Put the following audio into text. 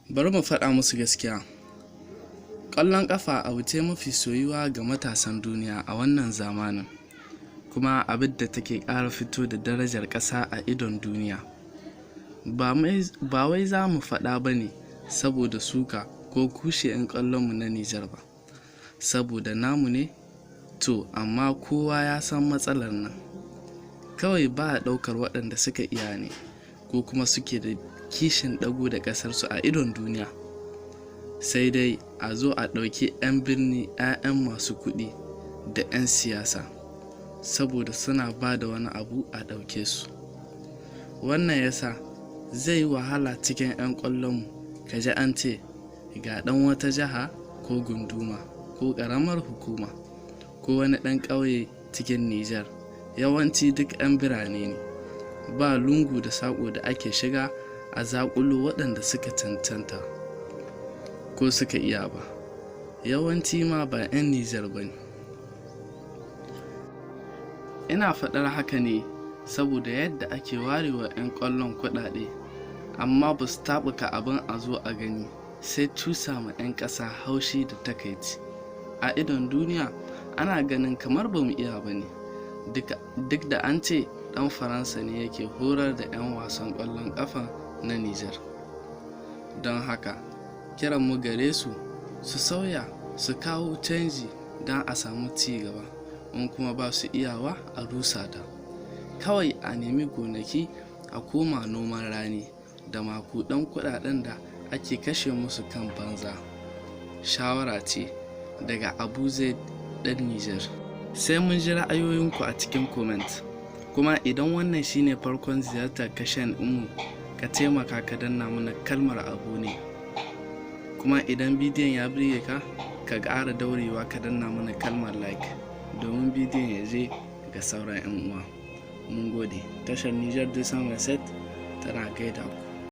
Bari mu faɗa musu gaskiya. Ƙwallon ƙafa abu ce mafi soyuwa ga matasan duniya a wannan zamanin, kuma abin da take ƙara fito da darajar ƙasa a idon duniya. Ba wai za mu faɗa ba ne saboda suka ko kushe 'yan ƙwallonmu na Nijar ba, saboda namu ne to, amma kowa ya san matsalar nan. Kawai ba a ɗaukar waɗanda suka iya ne ko kuma suke da kishin ɗago da ƙasarsu a idon duniya, sai dai a zo a ɗauki 'yan birni 'ya'yan masu kuɗi da 'yan siyasa saboda suna ba da wani abu a ɗauke su. Wannan yasa zai yi wahala cikin 'yan ƙwallonmu ka ji an ce ga ɗan wata jiha ko gunduma ko ƙaramar hukuma ko wani ɗan ƙauye cikin Nijar. Yawanci duk 'yan birane ne, ba lungu da saƙo da ake shiga a zaƙulo waɗanda suka cancanta ko suka iya ba. Yawanci ma ba 'yan Nijar ba ne. Ina faɗar haka ne saboda yadda ake warewa 'yan ƙwallon kuɗaɗe, amma ba su taɓuka abin a zo a gani sai cusa ma 'yan ƙasa haushi da takaici. A idon duniya ana ganin kamar ba mu iya ba ne, duk da an ce ɗan Faransa ne yake horar da 'yan wasan ƙwallon ƙafa na Nijar. Don haka kiran mu gare su sauya, su kawo canji don a samu ci gaba. In kuma ba su iyawa a rusa ta, kawai a nemi gonaki a koma noman rani da makudan kudaden da ake kashe musu kan banza. Shawara ce daga Abu Zaid ɗan Nijar. Sai mun ji ra'ayoyinku a cikin comment. Kuma idan wannan shine farkon ziyartar kashen mu, ka taimaka ka danna mana kalmar abu ne. Kuma idan bidiyon ya burge ka ƙara daurewa ka danna mana kalmar like domin bidiyon ya je ga sauran 'yan uwa. Mun gode. Tashar Niger 227 tana gaida ku.